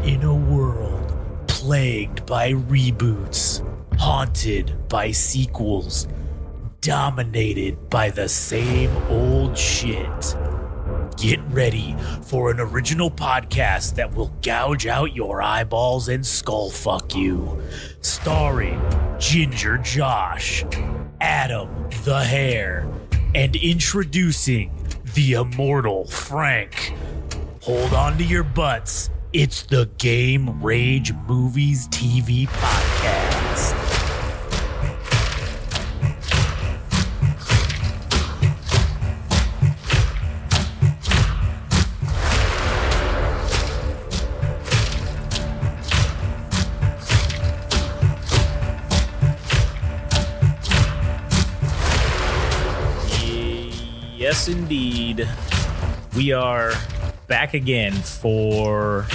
In a world plagued by reboots, haunted by sequels, dominated by the same old shit, get ready for an original podcast that will gouge out your eyeballs and skull fuck you. Starring Ginger Josh, Adam the Hare, and introducing the immortal Frank. Hold on to your butts. It's the Game Rage Movies TV Podcast. Yes, indeed. We are back again for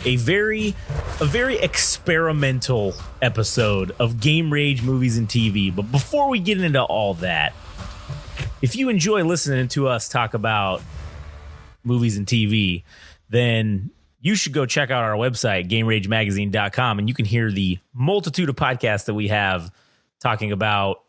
a very experimental episode of Game Rage Movies and TV. But before we get into all that, if you enjoy listening to us talk about movies and TV, then you should go check out our website, GameRageMagazine.com, and you can hear the multitude of podcasts that we have talking about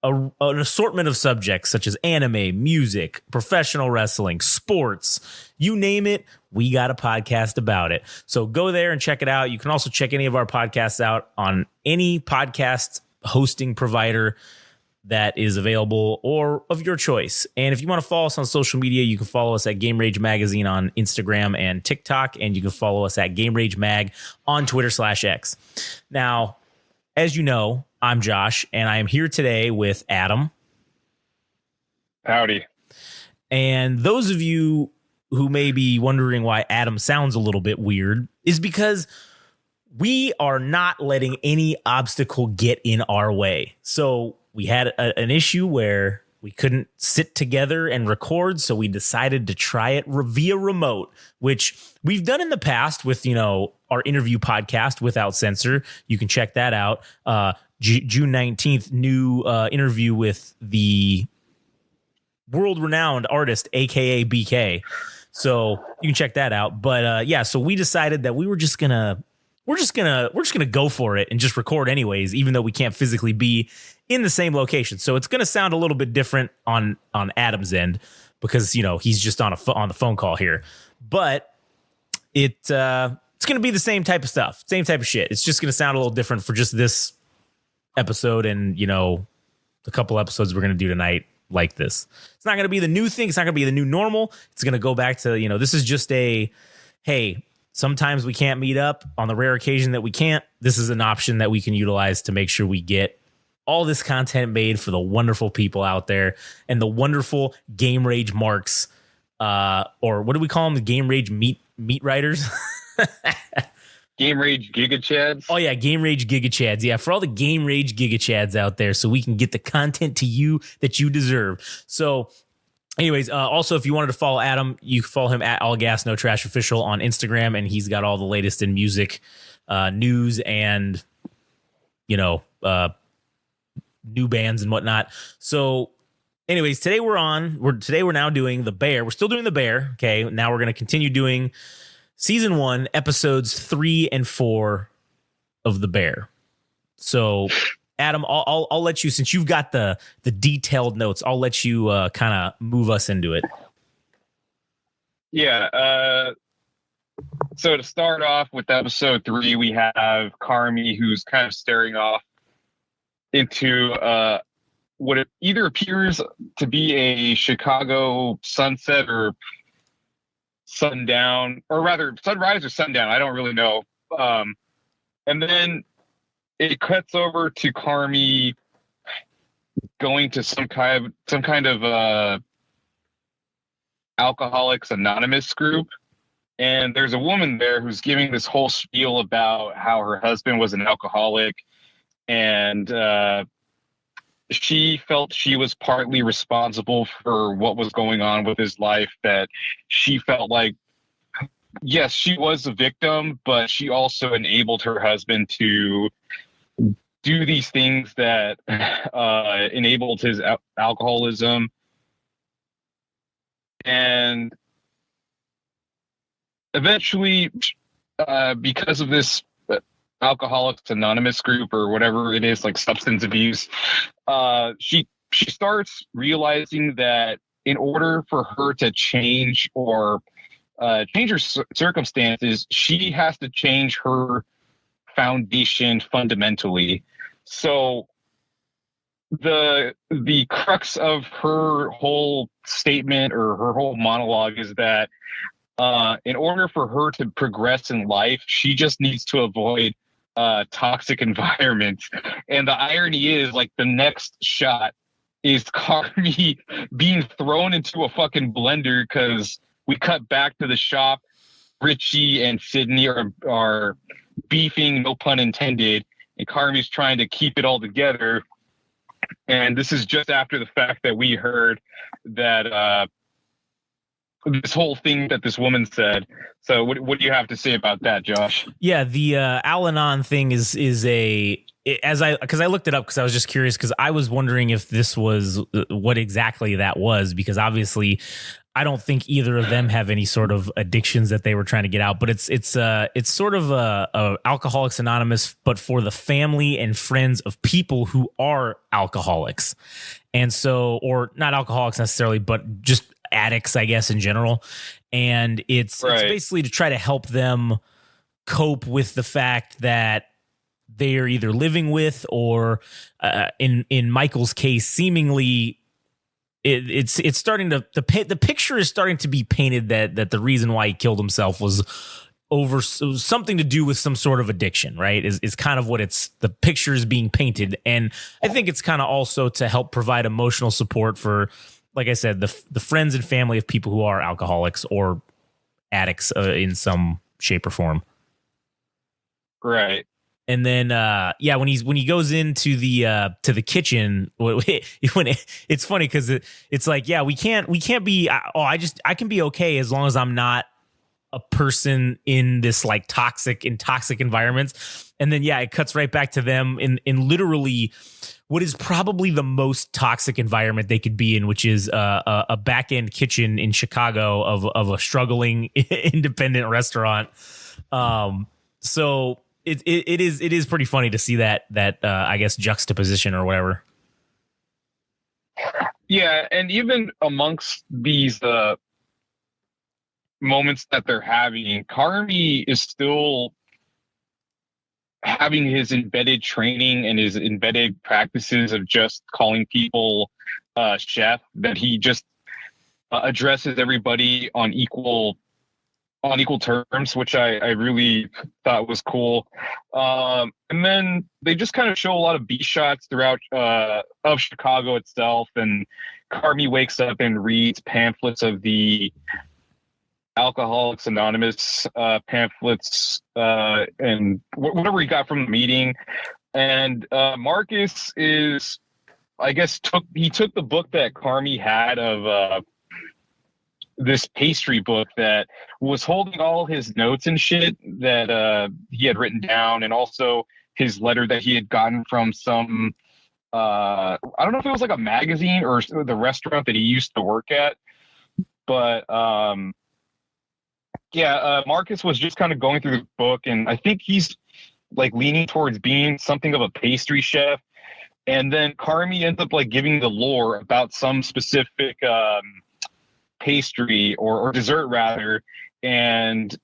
an assortment of subjects such as anime, music, professional wrestling, sports, you name it, we got a podcast about it. So go there and check it out. You can also check any of our podcasts out on any podcast hosting provider that is available or of your choice. And if you want to follow us on social media, you can follow us at Game Rage Magazine on Instagram and TikTok, and you can follow us at Game Rage Mag on Twitter/X. Now, as you know, I'm Josh, and I am here today with Adam. Howdy. And those of you who may be wondering why Adam sounds a little bit weird is because we are not letting any obstacle get in our way. So we had an issue where we couldn't sit together and record, so we decided to try it via remote, which we've done in the past with, our interview podcast, Without Censor. You can check that out. June 19th, new interview with the world-renowned artist, aka BK. So you can check that out. But so we decided that we're just gonna go for it and just record anyways, even though we can't physically be in the same location. So it's gonna sound a little bit different on Adam's end because he's just on the phone call here. But it's gonna be the same type of stuff, same type of shit. It's just gonna sound a little different for just this episode and a couple episodes we're going to do tonight like this. It's not going to be the new thing. It's not going to be the new normal. It's going to go back to, this is just hey, sometimes we can't meet up. On the rare occasion that we can't, this is an option that we can utilize to make sure we get all this content made for the wonderful people out there and the wonderful Game Rage marks, or what do we call them? The Game Rage meat writers. Game Rage Giga Chads. Oh, yeah, Game Rage Giga Chads. Yeah, for all the Game Rage Giga Chads out there so we can get the content to you that you deserve. So, anyways, also, if you wanted to follow Adam, you can follow him at All Gas No Trash Official on Instagram, and he's got all the latest in music, news, and, new bands and whatnot. So, anyways, today we're now doing The Bear. We're still doing The Bear, okay? Now we're going to continue doing Season 1, episodes 3 and 4 of The Bear. So, Adam, I'll let you, since you've got the detailed notes, I'll let you kind of move us into it. Yeah. So to start off with episode 3, we have Carmi, who's kind of staring off into what it either appears to be a Chicago sunset or sundown, or rather sunrise or sundown. I don't really know. And then it cuts over to Carmi going to some kind of Alcoholics Anonymous group. And there's a woman there who's giving this whole spiel about how her husband was an alcoholic, and she felt she was partly responsible for what was going on with his life, that she felt like, yes, she was a victim, but she also enabled her husband to do these things that enabled his alcoholism. And eventually because of this Alcoholics Anonymous group or whatever it is, like substance abuse, she starts realizing that in order for her to change or change her circumstances, she has to change her foundation fundamentally. So the crux of her whole statement or her whole monologue is that in order for her to progress in life, she just needs to avoid toxic environments. And the irony is, like, the next shot is Carmi being thrown into a fucking blender because we cut back to the shop. Richie and Sydney are beefing, no pun intended, and Carmi's trying to keep it all together. And this is just after the fact that we heard that this whole thing that this woman said. So what do you have to say about that, Josh? Yeah, the Al-Anon thing is because I looked it up because I was just curious because I was wondering if this was what exactly that was, because obviously I don't think either of them have any sort of addictions that they were trying to get out, but it's sort of a Alcoholics Anonymous, but for the family and friends of people who are alcoholics. And so, or not alcoholics necessarily, but just addicts, I guess, in general. And it's basically to try to help them cope with the fact that they are either living with or in Michael's case, seemingly it's starting to the picture is starting to be painted that the reason why he killed himself was something to do with some sort of addiction, right? Is kind of what the picture is being painted. And I think it's kind of also to help provide emotional support for, like I said, the friends and family of people who are alcoholics or addicts in some shape or form. Right. And then, when he goes into the kitchen, it's funny because it's like, yeah, we can't be. I can be okay as long as I'm not a person in this like toxic environments. And then, yeah, it cuts right back to them in literally what is probably the most toxic environment they could be in, which is a back end kitchen in Chicago of a struggling independent restaurant. So. It is pretty funny to see that I guess juxtaposition or whatever. Yeah, and even amongst these moments that they're having, Carmi is still having his embedded training and his embedded practices of just calling people chef, that he just addresses everybody on equal terms, which I really thought was cool. And then they just kind of show a lot of B shots throughout of Chicago itself. And Carmi wakes up and reads pamphlets of the Alcoholics Anonymous pamphlets and whatever he got from the meeting. And Marcus is, I guess, took the book that Carmi had of this pastry book that was holding all his notes and shit that he had written down, and also his letter that he had gotten from some I don't know if it was like a magazine or the restaurant that he used to work at, but Marcus was just kind of going through the book, and I think he's like leaning towards being something of a pastry chef. And then Carmi ends up like giving the lore about some specific pastry or dessert rather, and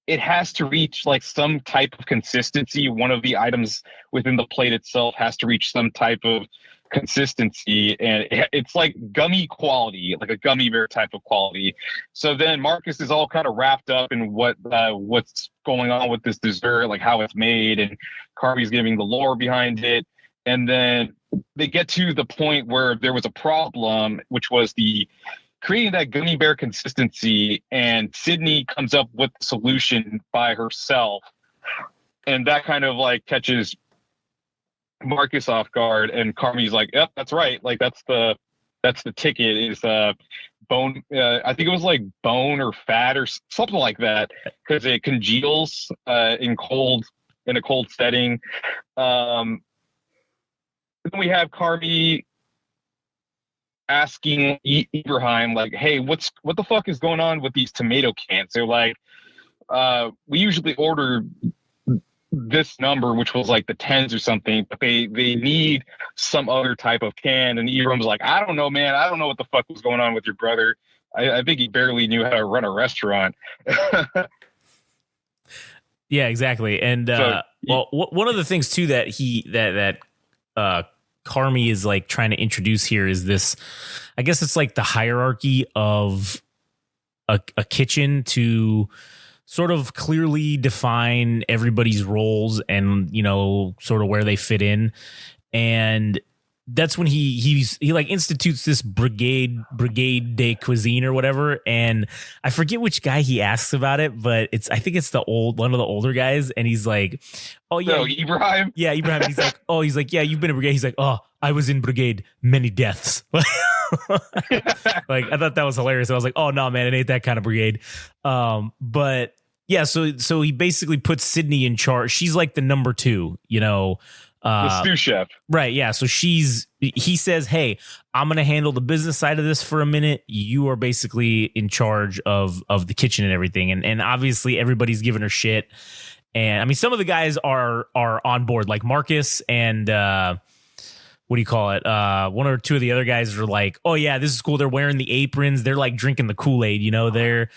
it has to reach like some type of consistency. One of the items within the plate itself has to reach some type of consistency, and it's like gummy quality, like a gummy bear type of quality. So then Marcus is all kind of wrapped up in what's going on with this dessert, like how it's made, and Carmi's giving the lore behind it. And then they get to the point where there was a problem, which was creating that gummy bear consistency, and Sydney comes up with the solution by herself. And that kind of like catches Marcus off guard, and Carmi's like, yep, that's right. Like that's the ticket is bone. I think it was like bone or fat or something like that, because it congeals in a cold setting. Then we have Carmi asking Ibrahim, like, hey, what the fuck is going on with these tomato cans? They're like, we usually order this number, which was like the 10s or something, but they need some other type of can. And Ebram was like, I don't know, man. I don't know what the fuck was going on with your brother. I think he barely knew how to run a restaurant. Yeah, exactly. And one of the things too that Carmy is like trying to introduce here is this, I guess it's like the hierarchy of a kitchen to sort of clearly define everybody's roles and, you know, sort of where they fit in. And that's when he like institutes this brigade de cuisine or whatever. And I forget which guy he asks about it, but I think it's one of the older guys. And he's like, oh yeah, Ibrahim. Yeah, Ibrahim. He's like, yeah, you've been in brigade. He's like, oh, I was in brigade, many deaths. Like, I thought that was hilarious. I was like, oh no, man, it ain't that kind of brigade. But yeah, so he basically puts Sydney in charge. She's like the number 2, you know, the sous chef. Right. Yeah. So he says, hey, I'm going to handle the business side of this for a minute. You are basically in charge of the kitchen and everything. And obviously everybody's giving her shit. And I mean, some of the guys are on board, like Marcus and, what do you call it? One or two of the other guys are like, oh yeah, this is cool. They're wearing the aprons. They're like drinking the Kool-Aid, you know, they're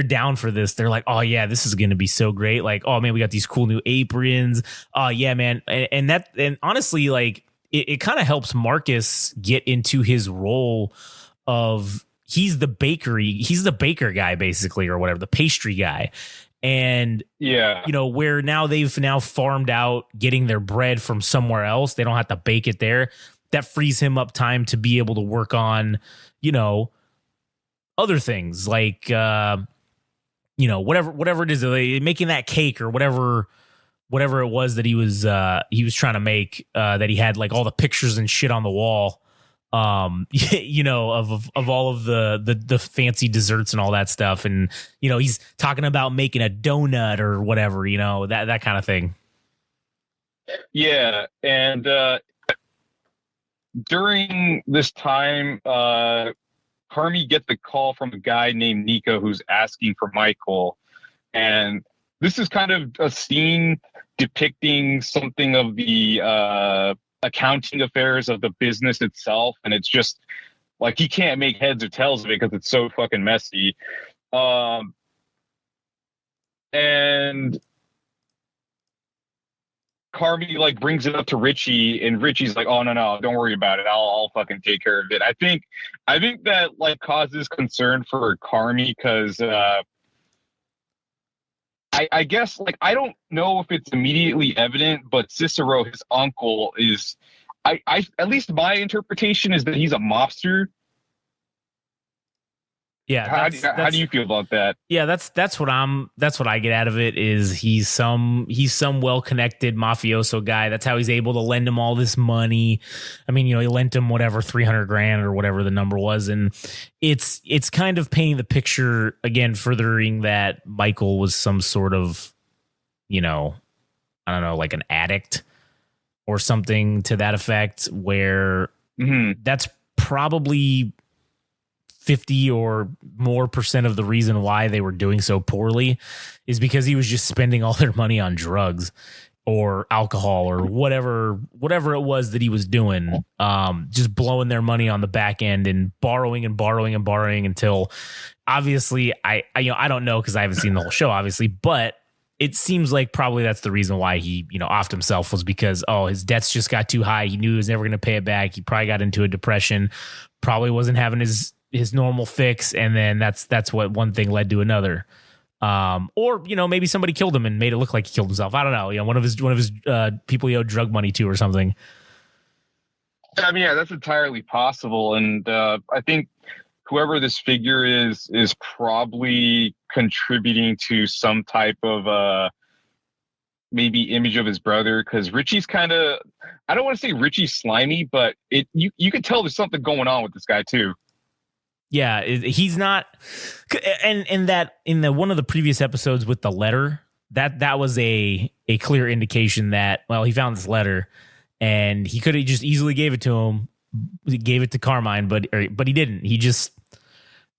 down for this. They're like, oh yeah, this is going to be so great. Like, oh man, we got these cool new aprons. Oh yeah, man. And honestly, like it kind of helps Marcus get into his role of he's the baker guy basically, or whatever, the pastry guy. And yeah, you know, where now they've farmed out getting their bread from somewhere else. They don't have to bake it there. That frees him up time to be able to work on, you know, other things like, you know, whatever it is, like making that cake or whatever it was that he was trying to make, that he had like all the pictures and shit on the wall. You know, of all of the fancy desserts and all that stuff. And, you know, he's talking about making a donut or whatever, you know, that kind of thing. Yeah. And, during this time, Carmy gets the call from a guy named Nico who's asking for Michael. And this is kind of a scene depicting something of the, accounting affairs of the business itself, and it's just like he can't make heads or tails of it because it's so fucking messy. And Carmy like brings it up to Richie, and Richie's like, "Oh no, don't worry about it. I'll fucking take care of it." I think that like causes concern for Carmy because I guess, like, I don't know if it's immediately evident, but Cicero, his uncle, is, I at least my interpretation is that he's a mobster. Yeah. How do you feel about that? Yeah, that's what I get out of it is he's some well-connected mafioso guy. That's how he's able to lend him all this money. I mean, you know, he lent him whatever, $300,000 or whatever the number was. And it's kind of painting the picture again, furthering that Michael was some sort of, you know, I don't know, like an addict or something to that effect, where that's probably 50 or more % of the reason why they were doing so poorly is because he was just spending all their money on drugs or alcohol or whatever it was that he was doing, just blowing their money on the back end and borrowing until obviously I don't know, because I haven't seen the whole show obviously, but it seems like probably that's the reason why he, you know, offed himself, was because, his debts just got too high. He knew he was never going to pay it back. He probably got into a depression, probably wasn't having his normal fix, and then that's what one thing led to another. Or, you know, maybe somebody killed him and made it look like he killed himself. I don't know. You know, one of his people he owed drug money to or something. I mean, yeah, that's entirely possible. And I think whoever this figure is probably contributing to some type of maybe image of his brother, because Richie's kind of, I don't want to say Richie's slimy, but you could tell there's something going on with this guy too. Yeah, he's not, and that in one of the previous episodes with the letter, that was a clear indication that, well, he found this letter and he could have just easily gave it to him. He gave it to Carmine, but he didn't. He just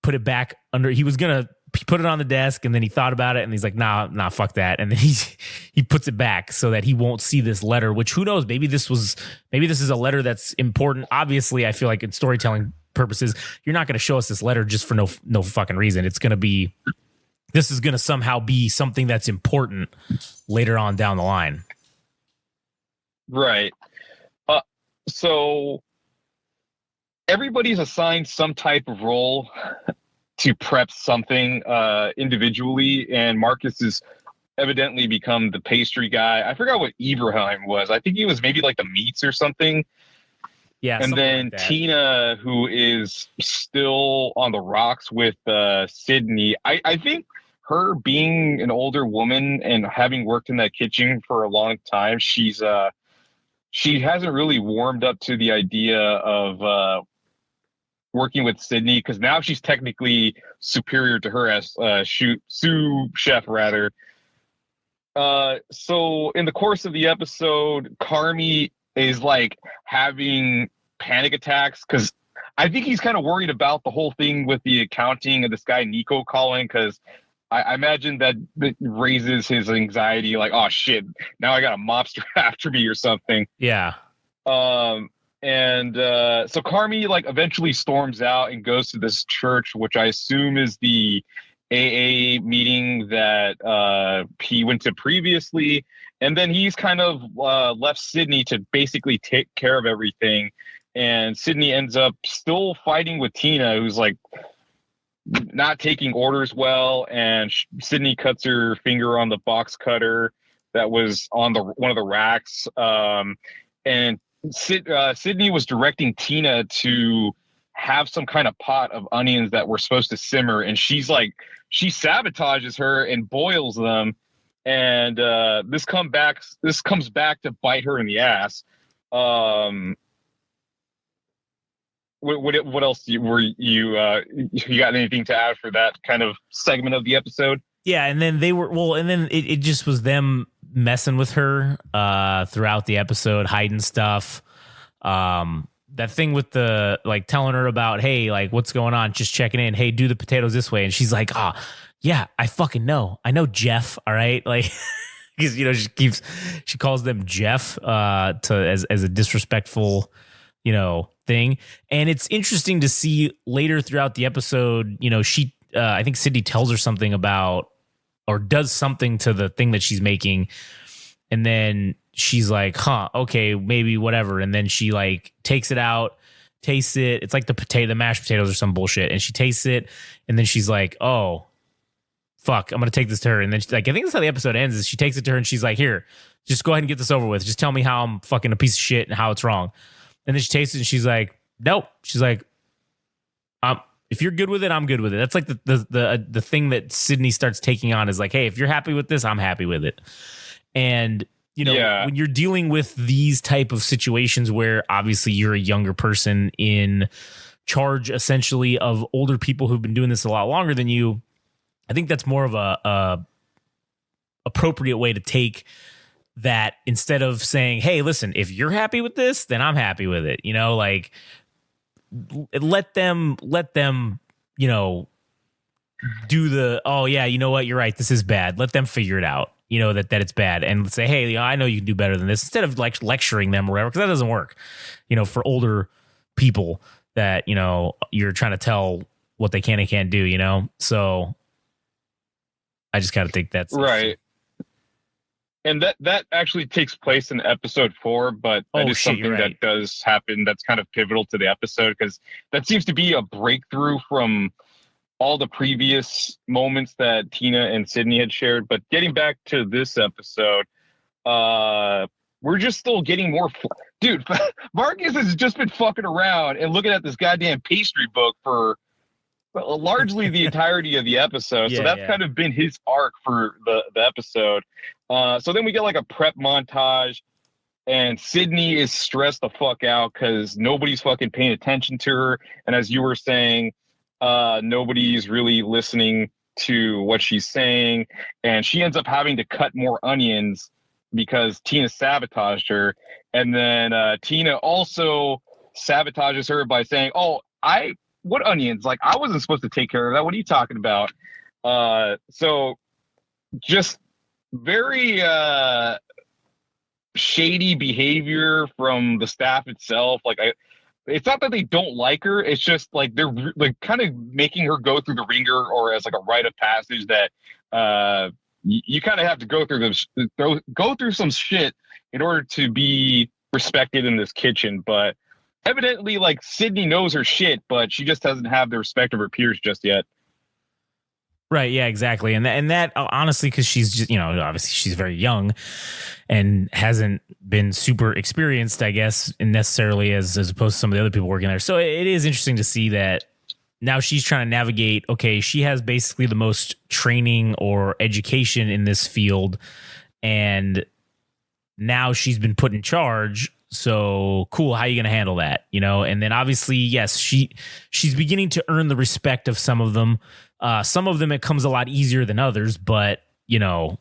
put it back under. He was gonna he put it on the desk, and then he thought about it, and he's like, nah, fuck that. And then he puts it back so that he won't see this letter, which who knows, maybe this is a letter that's important. Obviously, I feel like in storytelling purposes, you're not going to show us this letter just for no fucking reason. This is going to somehow be something that's important later on down the line. Right. So everybody's assigned some type of role to prep something individually, and Marcus has evidently become the pastry guy. I forgot what Ibrahim was. I think he was maybe like the meats or something. Yeah. And then like Tina, who is still on the rocks with Sydney. I think her being an older woman and having worked in that kitchen for a long time, she hasn't really warmed up to the idea of working with Sydney, because now she's technically superior to her as sous chef, rather. So in the course of the episode, Carmy is like having panic attacks because I think he's kind of worried about the whole thing with the accounting of this guy Nico calling, because I imagine that raises his anxiety, like, oh shit, now I got a mobster after me or something. Yeah. And so Carmy like eventually storms out and goes to this church, which I assume is the AA meeting that he went to previously. And then he's kind of left Sydney to basically take care of everything. And Sydney ends up still fighting with Tina, who's like not taking orders well. And Sydney cuts her finger on the box cutter that was on one of the racks. And Sydney was directing Tina to have some kind of pot of onions that were supposed to simmer, and she sabotages her and boils them, and this comes back to bite her in the ass. What else you got anything to add for that kind of segment of the episode? Yeah, and then it just was them messing with her throughout the episode, hiding stuff. That thing with the like telling her about, hey, like what's going on, just checking in, hey, do the potatoes this way, and she's like, yeah, I fucking know, Jeff, all right, like because she calls them Jeff as a disrespectful thing. And it's interesting to see later throughout the episode, she I think Sydney tells her something about, or does something to the thing that she's making, and then she's like, okay, maybe whatever. And then she like takes it out, tastes it. It's like the mashed potatoes or some bullshit. And she tastes it. And then she's like, oh, fuck, I'm going to take this to her. And then I think that's how the episode ends, is she takes it to her and she's like, here, just go ahead and get this over with. Just tell me how I'm fucking a piece of shit and how it's wrong. And then she tastes it and she's like, nope. She's like, if you're good with it, I'm good with it. That's like the thing that Sydney starts taking on, is like, hey, if you're happy with this, I'm happy with it. And when you're dealing with these type of situations where obviously you're a younger person in charge essentially of older people who've been doing this a lot longer than you, I think that's more of a appropriate way to take that, instead of saying, hey, listen, if you're happy with this, then I'm happy with it. Like let them, do the, oh yeah, you know what? You're right. This is bad. Let them figure it out. That it's bad, and say, hey, I know you can do better than this, instead of like lecturing them or whatever, because that doesn't work, for older people that, you're trying to tell what they can and can't do, so I just got to think that's right. And that actually takes place in episode 4, but that is something that does happen. That's kind of pivotal to the episode, because that seems to be a breakthrough from all the previous moments that Tina and Sydney had shared. But getting back to this episode, we're just still getting more. Dude, Marcus has just been fucking around and looking at this goddamn pastry book for largely the entirety of the episode. So that's kind of been his arc for the episode. So then we get like a prep montage, and Sydney is stressed the fuck out because nobody's fucking paying attention to her. And as you were saying, nobody's really listening to what she's saying, and she ends up having to cut more onions because Tina sabotaged her. And then Tina also sabotages her by saying, oh, what onions? Like, I wasn't supposed to take care of that. What are you talking about? So just very shady behavior from the staff itself. Like it's not that they don't like her. It's just like they're like kind of making her go through the ringer or as like a rite of passage that you kind of have to go through go through some shit in order to be respected in this kitchen. But evidently, like Sydney knows her shit, but she just doesn't have the respect of her peers just yet. Right. Yeah, exactly. And that honestly, because she's just, obviously she's very young and hasn't been super experienced, I guess, necessarily as opposed to some of the other people working there. So it is interesting to see that now she's trying to navigate. Okay, she has basically the most training or education in this field, and now she's been put in charge. So cool. How are you going to handle that? And then obviously, yes, she's beginning to earn the respect of some of them. Some of them, it comes a lot easier than others, but that's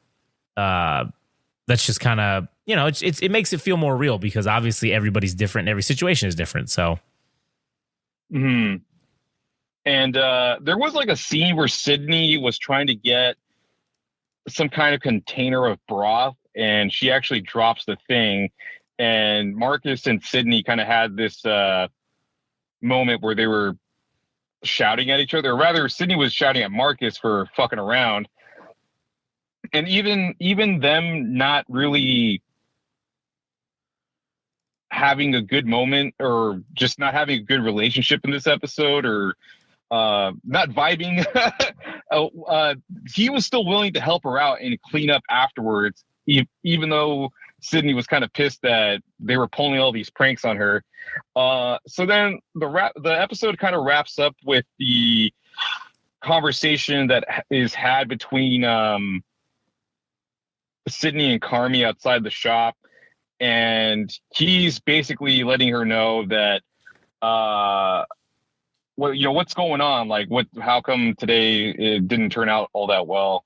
just kind of, it makes it feel more real because obviously everybody's different and every situation is different. So. And there was like a scene where Sydney was trying to get some kind of container of broth and she actually drops the thing, and Marcus and Sydney kind of had this moment where they were shouting at each other, or rather Sydney was shouting at Marcus for fucking around, and even them not really having a good moment or just not having a good relationship in this episode, or not vibing. He was still willing to help her out and clean up afterwards, even though Sydney was kind of pissed that they were pulling all these pranks on her. So then the episode kind of wraps up with the conversation that is had between Sydney and Carmi outside the shop, and he's basically letting her know that what's going on, like how come today it didn't turn out all that well.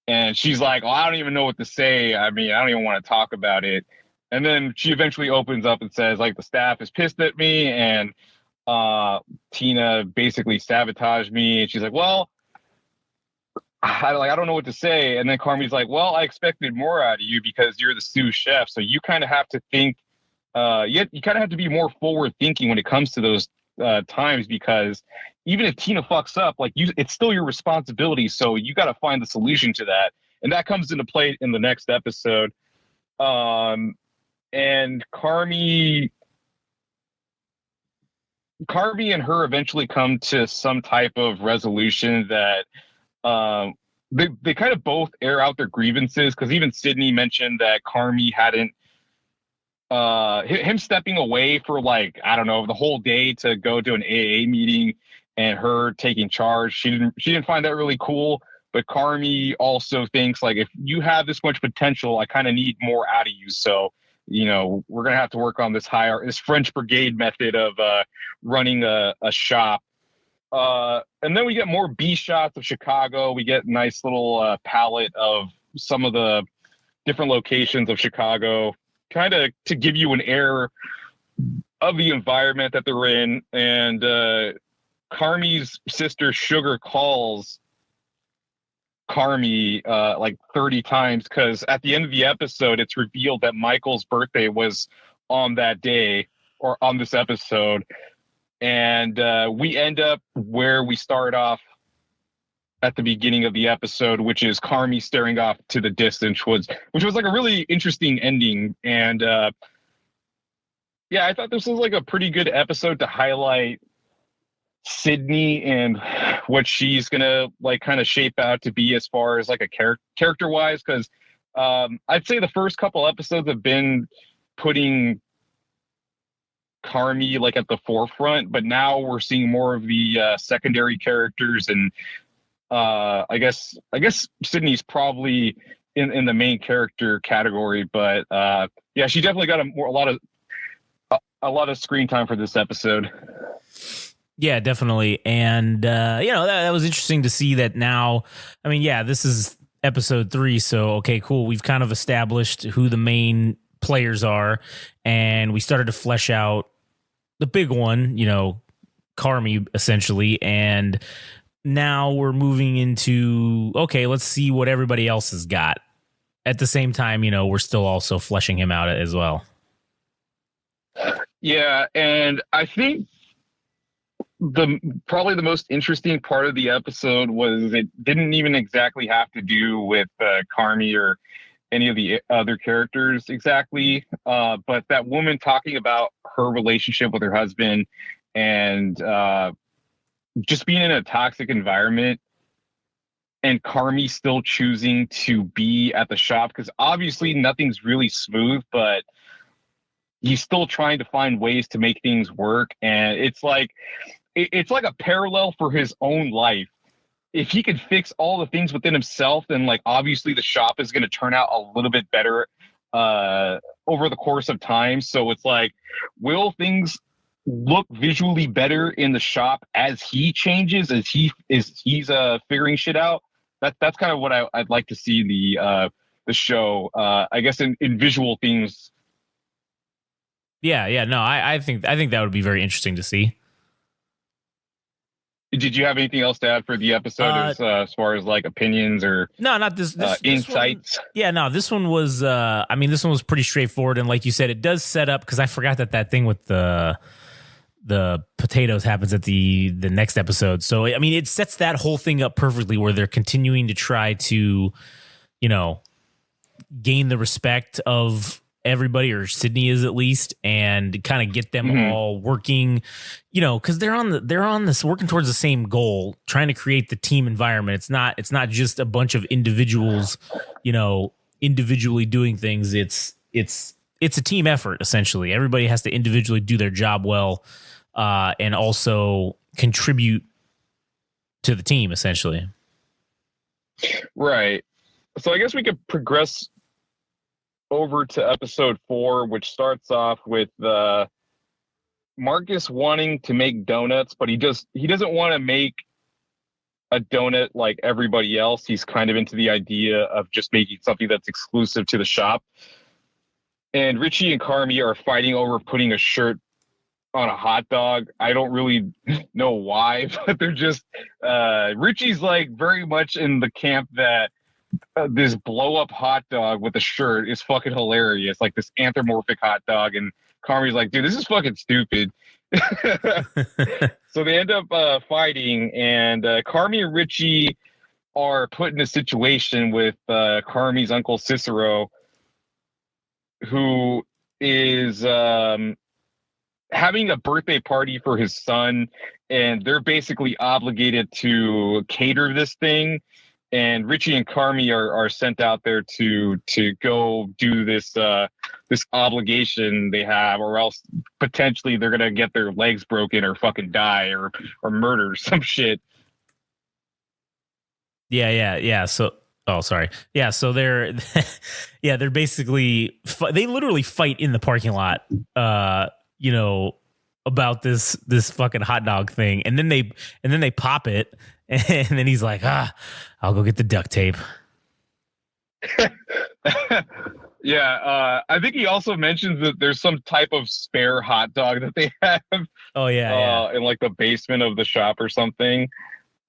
And she's like, well, I don't even know what to say. I mean, I don't even want to talk about it. And then she eventually opens up and says, like, the staff is pissed at me and Tina basically sabotaged me. And she's like, well, I don't know what to say. And then Carmi's like, well, I expected more out of you because you're the sous chef. So you kind of have to think, you kind of have to be more forward thinking when it comes to those times, because even if Tina fucks up, like it's still your responsibility. So you got to find the solution to that. And that comes into play in the next episode. And Carmi and her eventually come to some type of resolution that they kind of both air out their grievances, because even Sydney mentioned that Carmi hadn't him stepping away for like, I don't know, the whole day to go to an AA meeting and her taking charge. She didn't find that really cool. But Carmi also thinks, like, if you have this much potential, I kind of need more out of you. So, we're going to have to work on this French brigade method of running a shop. And then we get more B shots of Chicago. We get a nice little palette of some of the different locations of Chicago, kind of to give you an air of the environment that they're in. And Carmi's sister Sugar calls Carmi like 30 times, because at the end of the episode, it's revealed that Michael's birthday was on that day, or on this episode. And we end up where we start off at the beginning of the episode, which is Carmi staring off to the distance, which was like a really interesting ending. And I thought this was like a pretty good episode to highlight Sydney and what she's gonna like kind of shape out to be as far as like a character wise, because I'd say the first couple episodes have been putting Carmi like at the forefront, but now we're seeing more of the secondary characters, and I guess Sydney's probably in the main character category, but she definitely got a lot of screen time for this episode. Yeah, definitely. And, that was interesting to see that now. I mean, this is episode 3. So, okay, cool. We've kind of established who the main players are, and we started to flesh out the big one, Carmi, essentially. And now we're moving into, okay, let's see what everybody else has got. At the same time, we're still also fleshing him out as well. Yeah, and I think probably the most interesting part of the episode was it didn't even exactly have to do with Carmi or any of the other characters exactly, but that woman talking about her relationship with her husband and just being in a toxic environment, and Carmi still choosing to be at the shop because obviously nothing's really smooth, but he's still trying to find ways to make things work. And it's like a parallel for his own life. If he could fix all the things within himself, then like obviously the shop is going to turn out a little bit better over the course of time. So it's like, will things look visually better in the shop as he changes, as he's figuring shit out? That's kind of what I'd like to see the show. I guess in visual things. Yeah, no, I think that would be very interesting to see. Did you have anything else to add for the episode as far as like opinions or no, not this insights? No, this one was this one was pretty straightforward, and like you said, it does set up, because I forgot that thing with the potatoes happens at the next episode. So I mean, it sets that whole thing up perfectly, where they're continuing to try to, gain the respect of everybody, or Sydney is at least, and kind of get them all working, because they're on this working towards the same goal, trying to create the team environment. It's not just a bunch of individuals, individually doing things. It's a team effort, essentially. Everybody has to individually do their job well, and also contribute to the team, essentially. Right. So I guess we could progress over to episode 4, which starts off with Marcus wanting to make donuts, but he doesn't want to make a donut like everybody else. He's kind of into the idea of just making something that's exclusive to the shop. And Richie and Carmi are fighting over putting a shirt on a hot dog. I don't really know why, but they're just Richie's like very much in the camp that this blow up hot dog with a shirt is fucking hilarious, like this anthropomorphic hot dog. And Carmi's like, dude, this is fucking stupid. So they end up fighting, and Carmi and Richie are put in a situation with Carmi's uncle Cicero, who is having a birthday party for his son, and they're basically obligated to cater this thing. And Richie and Carmi are sent out there to go do this this obligation they have, or else potentially they're gonna get their legs broken or fucking die or murder or some shit. Yeah. So, oh, sorry. Yeah. So they're they're basically they literally fight in the parking lot. About this fucking hot dog thing, and then they pop it. And then he's like, I'll go get the duct tape. Yeah, I think he also mentions that there's some type of spare hot dog that they have. Oh, yeah. In like the basement of the shop or something.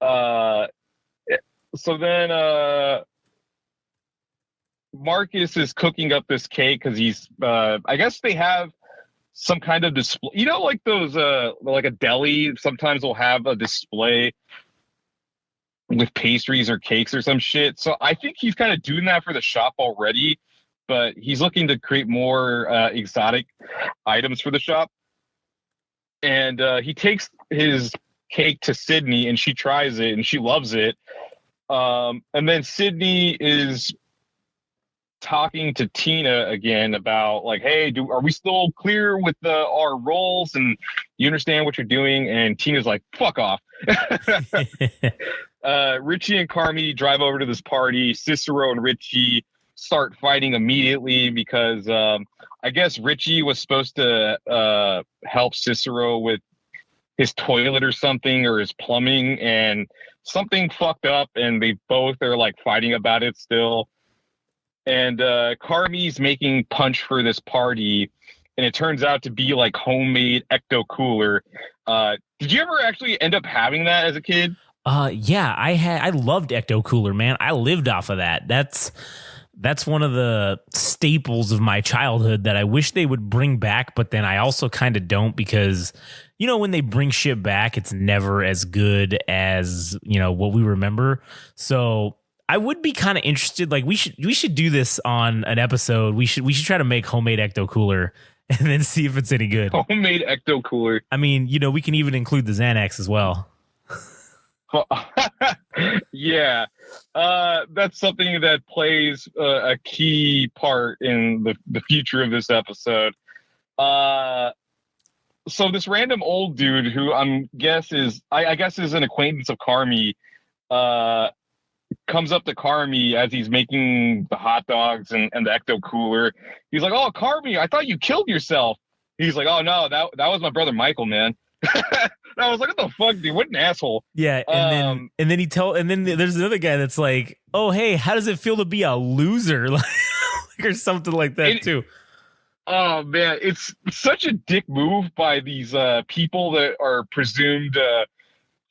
So then Marcus is cooking up this cake because he's, I guess they have some kind of display. Like those, like a deli, sometimes will have a display with pastries or cakes or some shit. So I think he's kind of doing that for the shop already, but he's looking to create more exotic items for the shop. And he takes his cake to Sydney, and she tries it and she loves it. And then Sydney is talking to Tina again about like, hey, are we still clear with our roles, and you understand what you're doing? And Tina's like, fuck off. Richie and Carmi drive over to this party. Cicero and Richie start fighting immediately because I guess Richie was supposed to help Cicero with his toilet or something, or his plumbing, and something fucked up, and they both are like fighting about it still. And Carmi's making punch for this party, and it turns out to be like homemade ecto cooler. Did you ever actually end up having that as a kid? Yeah, I loved Ecto Cooler, man. I lived off of that. That's one of the staples of my childhood that I wish they would bring back, but then I also kind of don't, because when they bring shit back, it's never as good as, what we remember. So I would be kind of interested. Like we should do this on an episode. We should try to make homemade Ecto Cooler and then see if it's any good. Homemade Ecto Cooler. I mean, we can even include the Xanax as well. Yeah, that's something that plays a key part in the future of this episode. So this random old dude who I guess is an acquaintance of Carmi, comes up to Carmi as he's making the hot dogs and the Ecto Cooler. He's like, "Oh, Carmi, I thought you killed yourself." He's like, "Oh no, that was my brother Michael, man." I was like, "What the fuck, dude? What an asshole!" Yeah, and then there's another guy that's like, "Oh, hey, how does it feel to be a loser?" Like, or something like that too. Oh man, it's such a dick move by these people that are presumed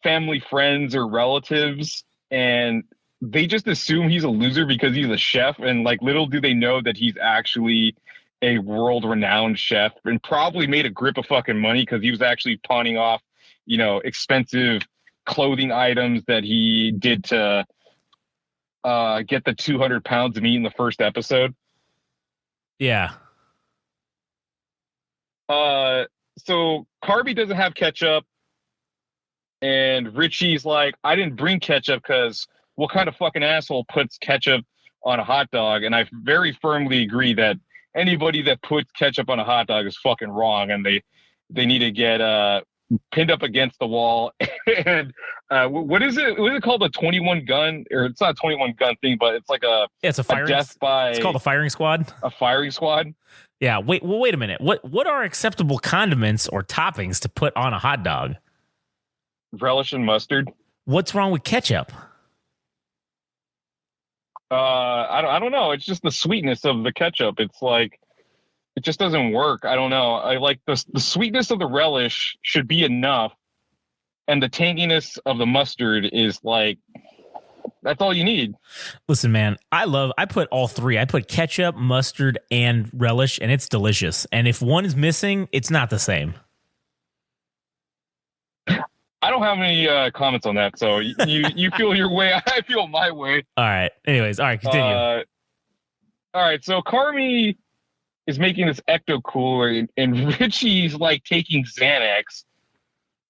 family friends or relatives, and they just assume he's a loser because he's a chef, and like little do they know that he's actually a world-renowned chef and probably made a grip of fucking money because he was actually pawning off, expensive clothing items that he did to get the 200 pounds of meat in the first episode. Yeah. So Carby doesn't have ketchup, and Richie's like, "I didn't bring ketchup because what kind of fucking asshole puts ketchup on a hot dog?" And I very firmly agree that anybody that puts ketchup on a hot dog is fucking wrong, and they need to get pinned up against the wall. And what is it? What is it called? A 21 gun? Or it's not a 21 gun thing, but it's like it's a firing. It's called a firing squad. A firing squad. Yeah. Wait a minute. What are acceptable condiments or toppings to put on a hot dog? Relish and mustard. What's wrong with ketchup? I don't know. It's just the sweetness of the ketchup. It's like, it just doesn't work. I don't know. I like the sweetness of the relish should be enough, and the tanginess of the mustard is like, that's all you need. Listen, man, I put all three. I put ketchup, mustard, and relish, and it's delicious. And if one is missing, it's not the same. I don't have any comments on that. So you feel your way. I feel my way. All right. Anyways, all right, continue. All right. So Carmi is making this Ecto Cooler, and Richie's like taking Xanax,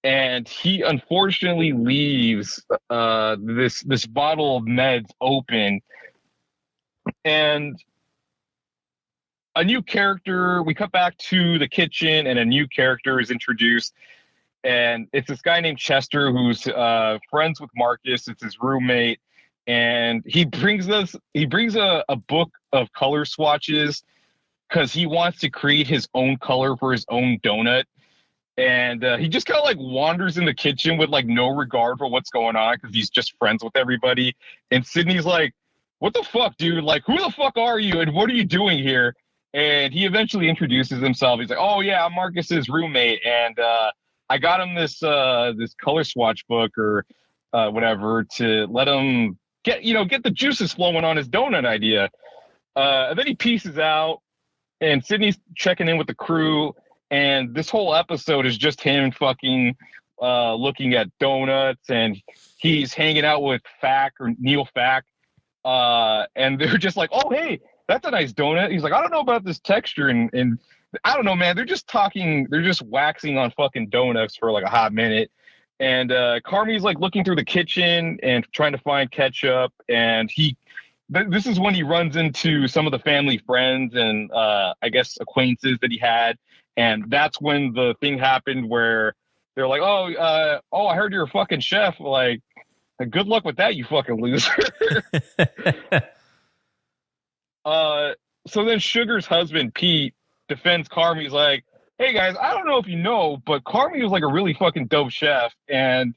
and he unfortunately leaves this bottle of meds open, and a new character. We cut back to the kitchen, and a new character is introduced. And it's this guy named Chester who's friends with Marcus. It's his roommate, and he brings a book of color swatches because he wants to create his own color for his own donut. And he just kind of like wanders in the kitchen with like no regard for what's going on because he's just friends with everybody. And Sydney's like, "What the fuck, dude? Like, who the fuck are you? And what are you doing here?" And he eventually introduces himself. He's like, "Oh yeah, I'm Marcus's roommate, and I got him this color swatch book or whatever to let him get the juices flowing on his donut idea." And then he pieces out, and Sydney's checking in with the crew, and this whole episode is just him fucking looking at donuts, and he's hanging out with Neil Fack, and they're just like, "Oh hey, that's a nice donut." He's like, "I don't know about this texture," and I don't know, man. They're just talking. They're just waxing on fucking donuts for like a hot minute. And Carmi's like looking through the kitchen and trying to find ketchup. And this is when he runs into some of the family friends and I guess acquaintances that he had. And that's when the thing happened where they're like, "Oh, I heard you're a fucking chef. Like, good luck with that, you fucking loser." So then Sugar's husband, Pete, defends Carmi. He's like, "Hey guys, I don't know if you know, but Carmi was like a really fucking dope chef, and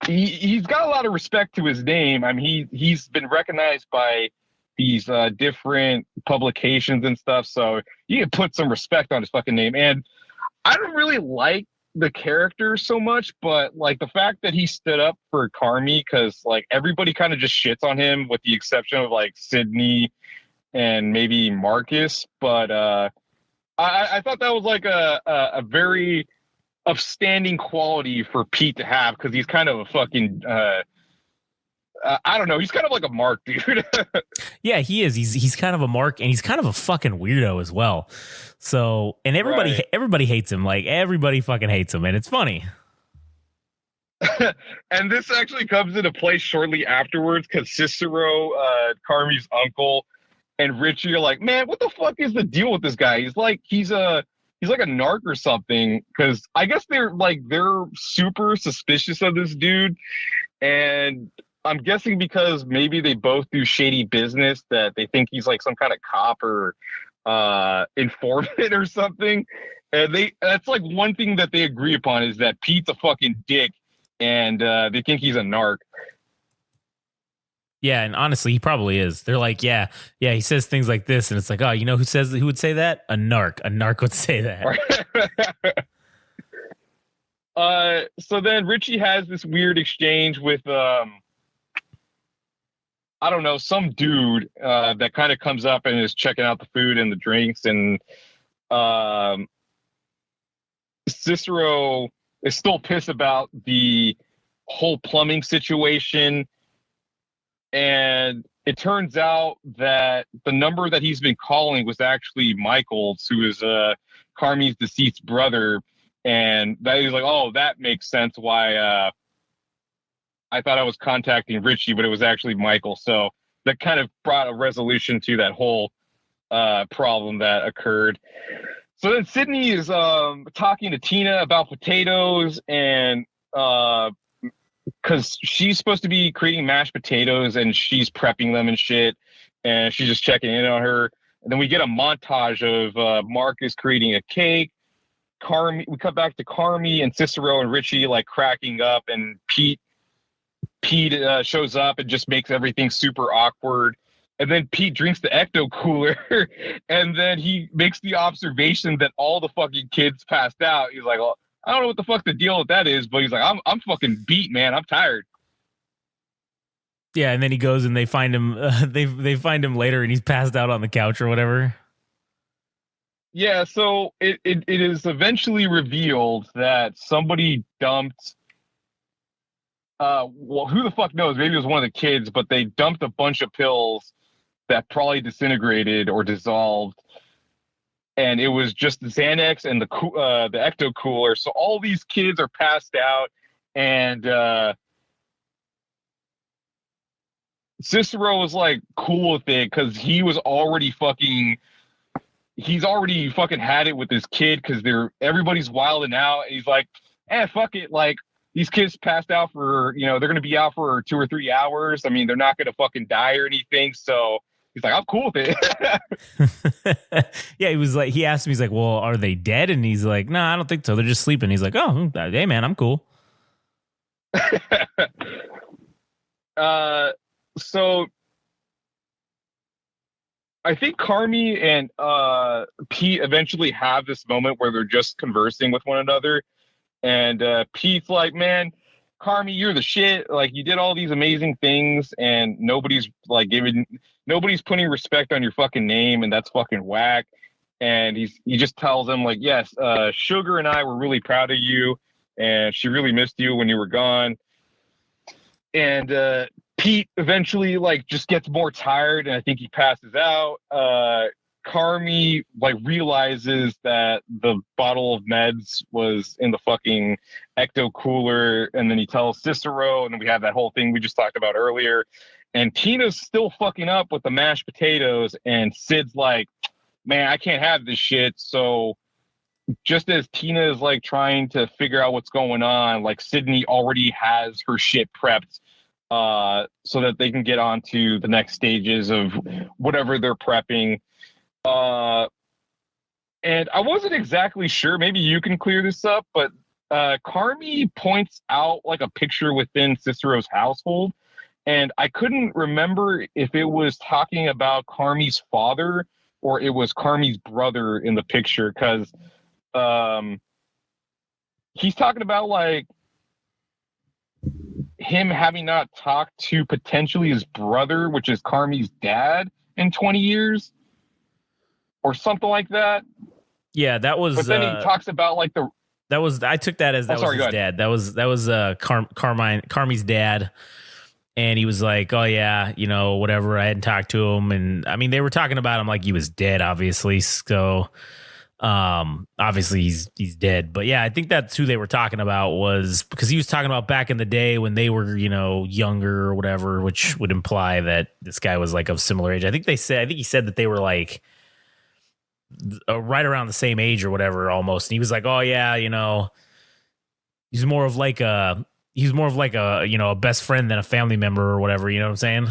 he's got a lot of respect to his name. I mean, he's been recognized by these different publications and stuff, so you can put some respect on his fucking name." And I don't really like the character so much, but like the fact that he stood up for Carmi, because like everybody kind of just shits on him with the exception of like Sydney and maybe Marcus. But I thought that was like a very upstanding quality for Pete to have, because he's kind of a fucking I don't know, he's kind of like a mark, dude. Yeah, he is. He's kind of a mark, and he's kind of a fucking weirdo as well. So, and everybody hates him. Like everybody fucking hates him, and it's funny. And this actually comes into play shortly afterwards, because Cicero, Carmi's uncle, and Richie are like, man, what the fuck is the deal with this guy? He's like a narc or something. Because I guess they're super suspicious of this dude, and I'm guessing because maybe they both do shady business, that they think he's like some kind of cop or informant or something. And that's like one thing that they agree upon, is that Pete's a fucking dick, and they think he's a narc. Yeah, and honestly, he probably is. They're like, yeah, he says things like this, and it's like, oh, you know who would say that? A narc. A narc would say that. So then Richie has this weird exchange with I don't know, some dude that kind of comes up and is checking out the food and the drinks, and Cicero is still pissed about the whole plumbing situation. And it turns out that the number that he's been calling was actually Michael's, who is Carmi's deceased brother. And that he's like, oh, that makes sense why I thought I was contacting Richie, but it was actually Michael. So that kind of brought a resolution to that whole problem that occurred. So then Sydney is talking to Tina about potatoes, and because she's supposed to be creating mashed potatoes and she's prepping them and shit, and she's just checking in on her. And then we get a montage of Marcus creating a cake. We cut back to Carmi and Cicero and Richie like cracking up, and Pete shows up and just makes everything super awkward. And then Pete drinks the ecto cooler, and then he makes the observation that all the fucking kids passed out. He's like, well, I don't know what the fuck the deal with that is, but he's like, I'm fucking beat, man. I'm tired. Yeah, and then he goes and they find him. They find him later, and he's passed out on the couch or whatever. Yeah, so it is eventually revealed that somebody dumped. Well, who the fuck knows? Maybe it was one of the kids, but they dumped a bunch of pills that probably disintegrated or dissolved, and it was just the Xanax and the ecto cooler. So all these kids are passed out, and Cicero was like cool with it because he's already fucking had it with this kid, because everybody's wilding out, and he's like, fuck it, like these kids passed out for, they're gonna be out for 2 or 3 hours. I mean, they're not gonna fucking die or anything, so he's like, I'm cool with it. Yeah, he asked me, he's like, well, are they dead? And he's like, no, I don't think so, they're just sleeping. He's like, oh, hey man, I'm cool. So I think Carmi and Pete eventually have this moment where they're just conversing with one another, and Pete's like, man, Carmi, you're the shit. Like, you did all these amazing things, and nobody's putting respect on your fucking name, and that's fucking whack. And he just tells him, like, yes, Sugar and I were really proud of you, and she really missed you when you were gone. And Pete eventually just gets more tired, and I think he passes out. Carmi realizes that the bottle of meds was in the fucking ecto cooler, and then he tells Cicero, and then we have that whole thing we just talked about earlier. And Tina's still fucking up with the mashed potatoes, and Sid's like, man, I can't have this shit. So just as Tina is trying to figure out what's going on, Sydney already has her shit prepped so that they can get on to the next stages of whatever they're prepping. And I wasn't exactly sure, maybe you can clear this up, but Carmi points out a picture within Cicero's household, and I couldn't remember if it was talking about Carmi's father or it was Carmi's brother in the picture, because he's talking about like him having not talked to potentially his brother, which is Carmi's dad, in 20 years or something like that. Yeah, that was. But then he talks about like the. That was. I took that as that was his dad. That was Carmi's dad. And he was like, "Oh yeah, you know, whatever. I hadn't talked to him, and I mean, they were talking about him like he was dead, obviously. So, obviously he's dead. But yeah, I think that's who they were talking about, was because he was talking about back in the day when they were, you know, younger or whatever, which would imply that this guy was like of similar age. I think he said that they were like right around the same age or whatever, almost. And he was like, "Oh yeah, you know, he's more of like a." He's more of like a, you know, a best friend than a family member or whatever. You know what I'm saying?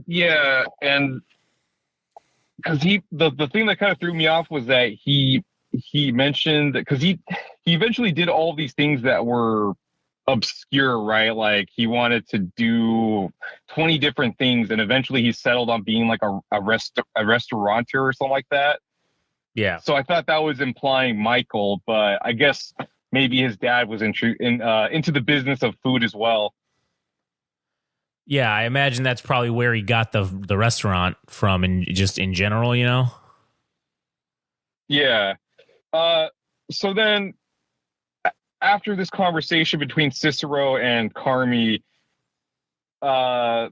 Yeah. And because the thing that kind of threw me off was that he mentioned, because he eventually did all these things that were obscure, right? Like he wanted to do 20 different things, and eventually he settled on being like a restaurateur or something like that. Yeah. So I thought that was implying Michael, but I guess maybe his dad was into the business of food as well. Yeah, I imagine that's probably where he got the restaurant from, and just in general, you know. Yeah. So then, after this conversation between Cicero and Carmi, or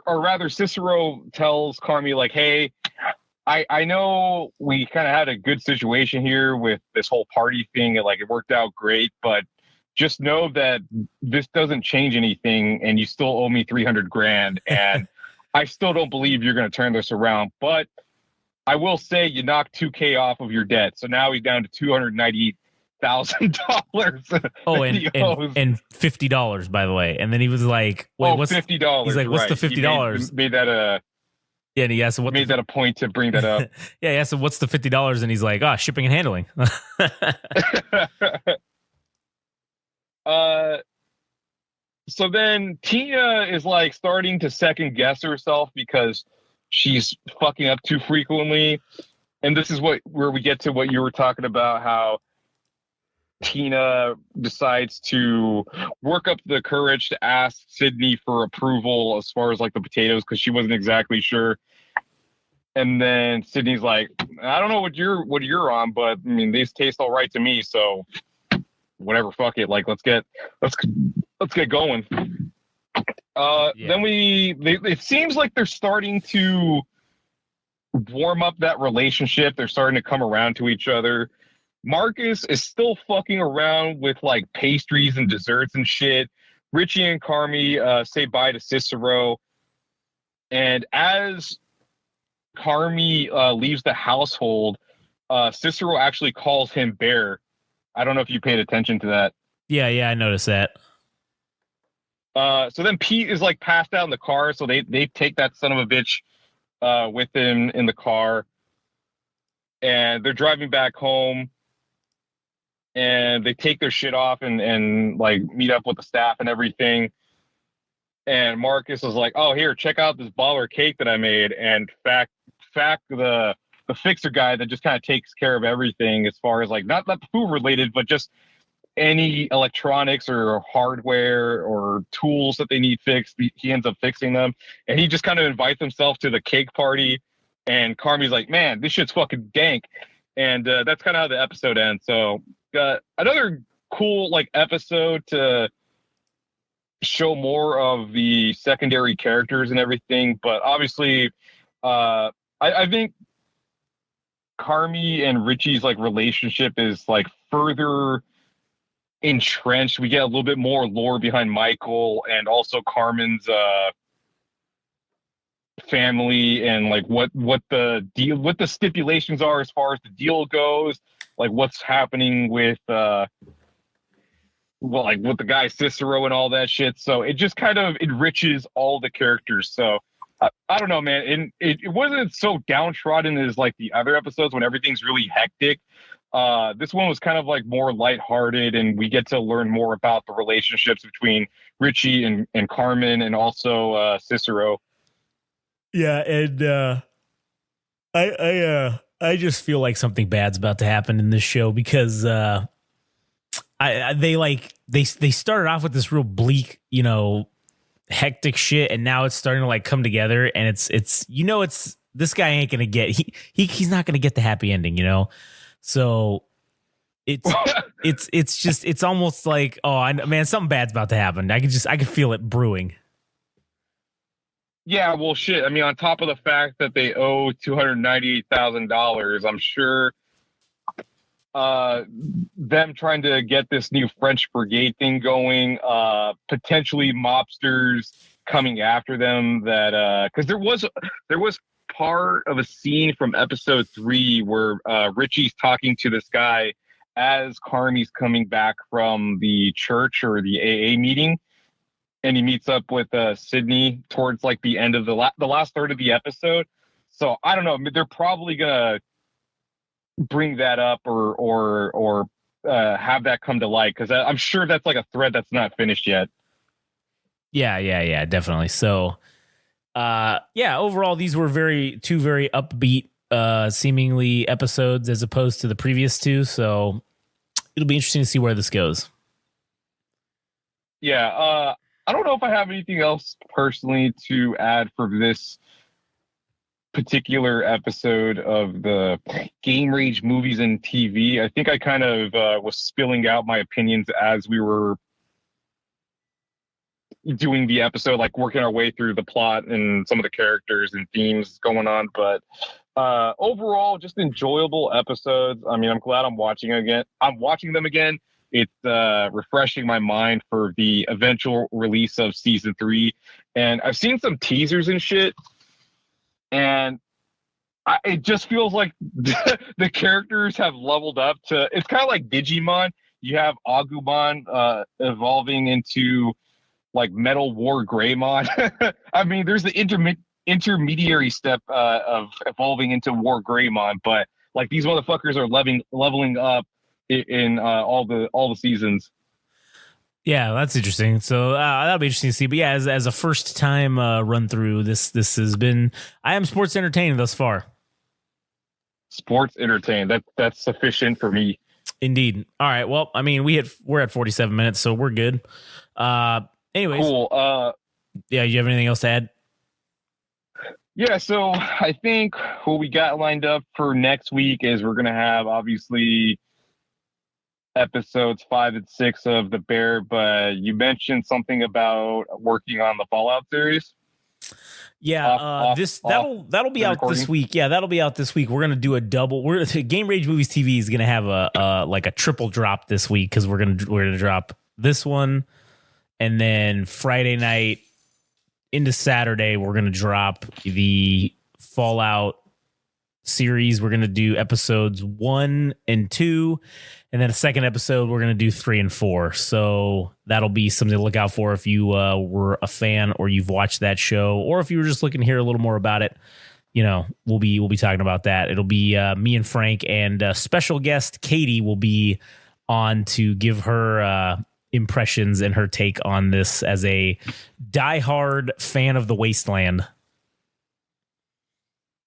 rather, Cicero tells Carmi like, "Hey, I know we kind of had a good situation here with this whole party thing, and like it worked out great, but just know that this doesn't change anything, and you still owe me 300 grand, and I still don't believe you're going to turn this around. But I will say you knocked 2K off of your debt, so now he's down to $290,000. Oh, and $50, by the way. And then he was like, "Wait, what's $50?" He's like, "What's the $50?" Made that a Yeah, and he asked him what made that a point to bring that up. Yeah, he asked him what's the $50, and he's like, "Ah, shipping and handling." So then Tina is like starting to second guess herself because she's fucking up too frequently. And this is where we get to what you were talking about, how Tina decides to work up the courage to ask Sydney for approval as far as like the potatoes, because she wasn't exactly sure. And then Sydney's like, "I don't know what you're on, but I mean, these taste all right to me. So whatever, fuck it. Like, let's get going." Then it seems like they're starting to warm up that relationship. They're starting to come around to each other. Marcus is still fucking around with like pastries and desserts and shit. Richie and Carmi say bye to Cicero. And as Carmi leaves the household, Cicero actually calls him Bear. I don't know if you paid attention to that. Yeah, I noticed that. So then Pete is like passed out in the car, so they take that son of a bitch with them in the car, and they're driving back home, and they take their shit off and like meet up with the staff and everything. And Marcus is like, "Oh, here, check out this baller cake that I made." And fact, the fixer guy that just kind of takes care of everything as far as like not food related, but just any electronics or hardware or tools that they need fixed, he ends up fixing them. And he just kind of invites himself to the cake party. And Carmi's like, "Man, this shit's fucking dank." And that's kind of how the episode ends. So another cool like episode to show more of the secondary characters and everything. But obviously, I think Carmi and Richie's like relationship is like further entrenched. We get a little bit more lore behind Michael and also Carmen's family, and like what the deal, what the stipulations are as far as the deal goes, like what's happening with like with the guy Cicero and all that shit. So it just kind of enriches all the characters. So I don't know, man. And it wasn't so downtrodden as like the other episodes when everything's really hectic. This one was kind of like more lighthearted, and we get to learn more about the relationships between Richie and Carmen, and also Cicero. Yeah, and I just feel like something bad's about to happen in this show because they started off with this real bleak, hectic shit, and now it's starting to like come together, and it's this guy ain't gonna get he's not gonna get the happy ending, so it's almost like, oh man, something bad's about to happen. I can feel it brewing. Yeah, well, shit. I mean, on top of the fact that they owe $298,000, I'm sure them trying to get this new French Brigade thing going, potentially mobsters coming after them. That because there was part of a scene from episode 3 where Richie's talking to this guy as Carmy's coming back from the church or the AA meeting. And he meets up with Sydney towards like the end of the last third of the episode. So I don't know. They're probably gonna bring that up or have that come to light, because I'm sure that's like a thread that's not finished yet. Yeah, definitely. So, overall, these were two very upbeat, seemingly episodes as opposed to the previous two. So it'll be interesting to see where this goes. Yeah. I don't know if I have anything else personally to add for this particular episode of the Game Rage movies and TV. I think I kind of was spilling out my opinions as we were doing the episode, like working our way through the plot and some of the characters and themes going on. But overall, just enjoyable episodes. I mean, I'm glad I'm watching them again. It's refreshing my mind for the eventual release of season 3. And I've seen some teasers and shit, and it just feels like the characters have leveled up to, it's kind of like Digimon. You have Agumon evolving into like Metal War Greymon. I mean, there's the intermediary step of evolving into War Greymon, but like these motherfuckers are leveling up in all the seasons. Yeah, that's interesting. So that'll be interesting to see. But yeah, as a first time run through, this has been, I am sports entertained thus far. Sports entertained. That's sufficient for me. Indeed. All right. Well, I mean, we're at 47 minutes, so we're good. Anyways. Cool. Yeah, you have anything else to add? Yeah, so I think what we got lined up for next week is we're gonna have obviously episodes 5 and 6 of The Bear, but you mentioned something about working on the Fallout series. Yeah, that'll be out this week. Yeah, that'll be out this week. We're gonna do a double. Game Rage Movies TV is gonna have a triple drop this week, because we're gonna drop this one, and then Friday night into Saturday we're gonna drop the Fallout series. We're gonna do episodes 1 and 2. And then a second episode, we're going to do 3 and 4. So that'll be something to look out for if you were a fan or you've watched that show, or if you were just looking to hear a little more about it. We'll be talking about that. It'll be me and Frank, and special guest Katie will be on to give her impressions and her take on this as a diehard fan of the Wasteland.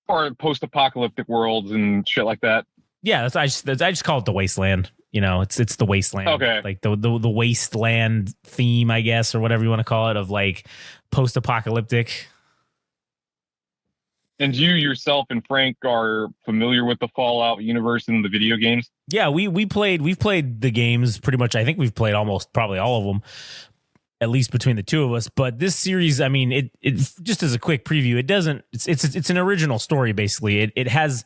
Or post-apocalyptic worlds and shit like that. Yeah, I just call it the Wasteland. It's the Wasteland. Okay. Like the Wasteland theme, I guess, or whatever you want to call it, of like post-apocalyptic. And you yourself and Frank are familiar with the Fallout universe and the video games? Yeah, we've played the games pretty much. I think we've played almost probably all of them, at least between the two of us. But this series, I mean, it just as a quick preview, it's an original story basically. It has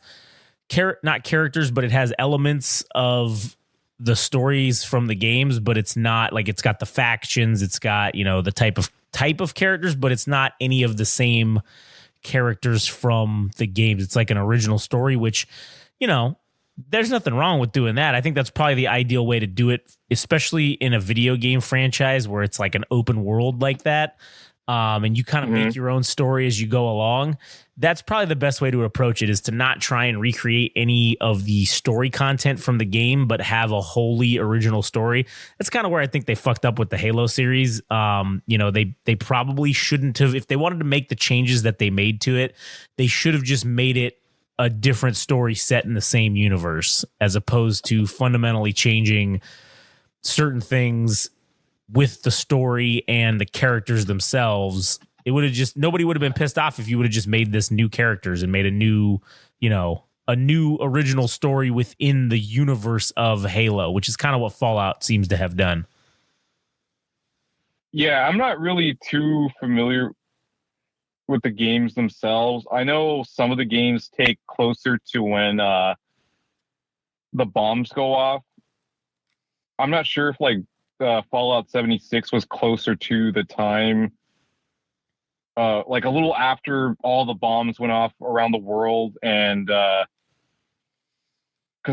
not characters, but it has elements of the stories from the games, but it's not like, it's got the factions, it's got, the type of characters, but it's not any of the same characters from the games. It's like an original story, which, there's nothing wrong with doing that. I think that's probably the ideal way to do it, especially in a video game franchise where it's like an open world like that. And you kind of make your own story as you go along. That's probably the best way to approach it, is to not try and recreate any of the story content from the game, but have a wholly original story. That's kind of where I think they fucked up with the Halo series. They probably shouldn't have, if they wanted to make the changes that they made to it, they should have just made it a different story set in the same universe, as opposed to fundamentally changing certain things with the story and the characters themselves. It would have just, nobody would have been pissed off if you would have just made this new characters and made a new, a new original story within the universe of Halo, which is kind of what Fallout seems to have done. Yeah, I'm not really too familiar with the games themselves. I know some of the games take closer to when the bombs go off. I'm not sure if Fallout 76 was closer to the time, like a little after all the bombs went off around the world, and because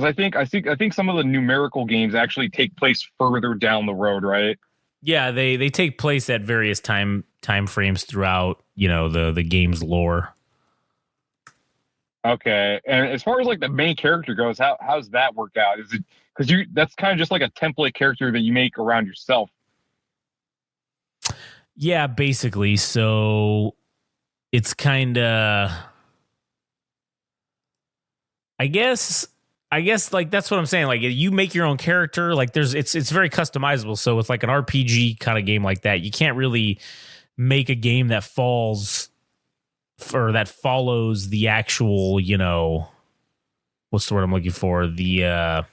I think some of the numerical games actually take place further down the road, right? Yeah, they take place at various time frames throughout, the game's lore. Okay, and as far as like the main character goes, how's that work out? Is it because that's kind of just like a template character that you make around yourself? Yeah, basically. So it's kind of, I guess like that's what I'm saying. Like you make your own character. Like it's very customizable. So with like an RPG kind of game like that, you can't really make a game that follows the actual, what's the word I'm looking for? The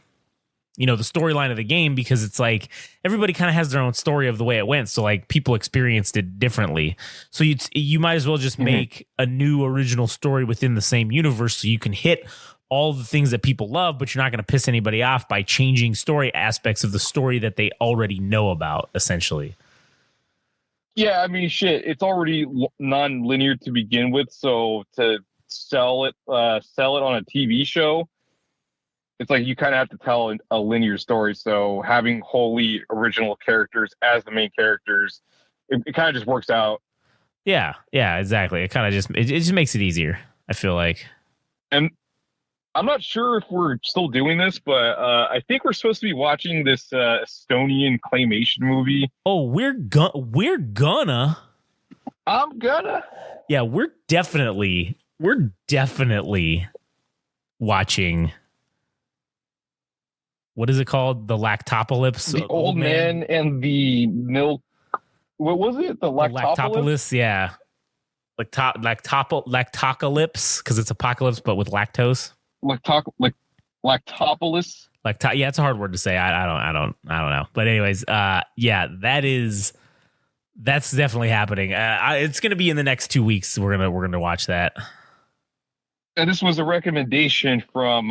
the storyline of the game, because it's like everybody kind of has their own story of the way it went. So like people experienced it differently. So you might as well just make a new original story within the same universe, so you can hit all the things that people love, but you're not going to piss anybody off by changing story aspects of the story that they already know about, essentially. Yeah, I mean, shit, it's already non-linear to begin with, so to sell it on a TV show, it's like you kind of have to tell a linear story. So having wholly original characters as the main characters, it kind of just works out. Yeah, exactly. It kind of just it just makes it easier, I feel like. And I'm not sure if we're still doing this, but I think we're supposed to be watching this Estonian claymation movie. Oh, we're gonna. I'm gonna. Yeah, we're definitely watching. What is it called? The Lactopolis? The old man and the milk. What was it? The Lactopolis? Yeah. Lactocalypse, because it's apocalypse, but with lactose. Lactopolis. Yeah, it's a hard word to say. I don't know. But anyways, yeah, that's definitely happening. It's going to be in the next 2 weeks. We're gonna watch that. And this was a recommendation from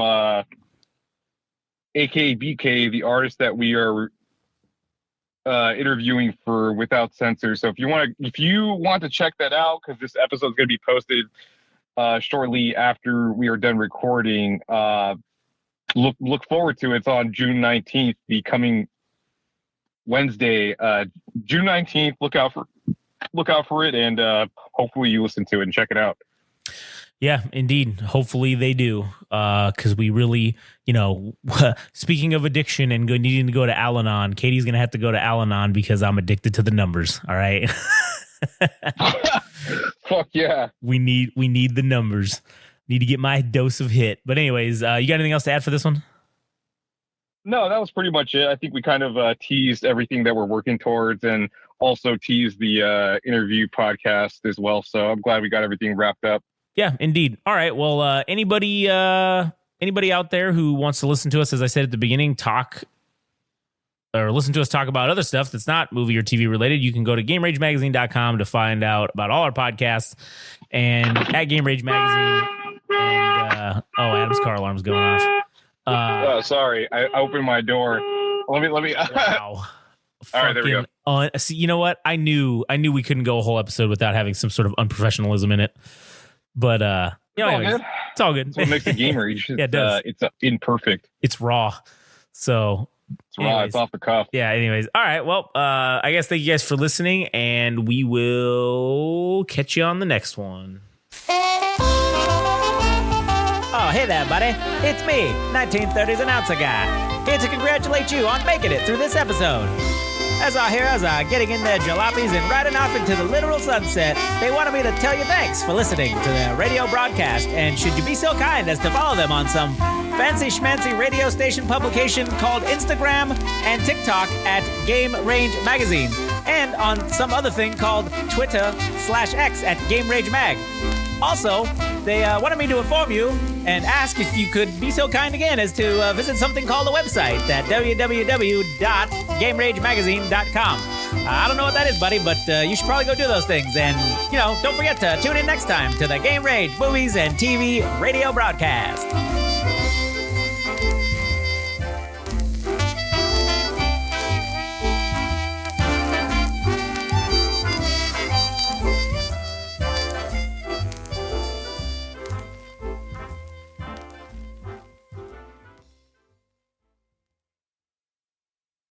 AKBK, the artist that we are interviewing for Without Censor. So if you want to check that out, because this episode is going to be posted shortly after we are done recording, look forward to it. It's on June 19th, the coming Wednesday, June 19th. Look out for it, and hopefully you listen to it and check it out. Yeah, indeed. Hopefully they do, because we really, speaking of addiction and needing to go to Al-Anon, Katie's going to have to go to Al-Anon because I'm addicted to the numbers. All right. Fuck yeah. We need the numbers. Need to get my dose of hit. But anyways, you got anything else to add for this one? No, that was pretty much it. I think we kind of teased everything that we're working towards, and also teased the interview podcast as well. So I'm glad we got everything wrapped up. Yeah, indeed. All right. Well, anybody out there who wants to listen to us, as I said at the beginning, listen to us talk about other stuff that's not movie or TV related, you can go to GameRageMagazine.com to find out about all our podcasts, and at Game Rage Magazine. And Adam's car alarm's going off. Sorry, I opened my door. Let me. Wow. All right, there we go. See, you know what? I knew we couldn't go a whole episode without having some sort of unprofessionalism in it. But anyways, it's all good. That's what makes the Game Rage. Yeah, it does. It's imperfect. It's raw. So it's raw. It's off the cuff. Yeah. Anyways, all right. Well, I guess thank you guys for listening, and we will catch you on the next one. Oh, hey there, buddy. It's me, 1930s announcer guy, here to congratulate you on making it through this episode. As our heroes are getting in their jalopies and riding off into the literal sunset, they wanted me to tell you thanks for listening to their radio broadcast, and should you be so kind as to follow them on some fancy schmancy radio station publication called Instagram and TikTok at Game Range Magazine, and on some other thing called Twitter/X at Game Range Mag. Also, they wanted me to inform you and ask if you could be so kind again as to visit something called the website at www.GameRageMagazine.com. I don't know what that is, buddy, but you should probably go do those things. And, don't forget to tune in next time to the Game Rage Movies and TV radio broadcast.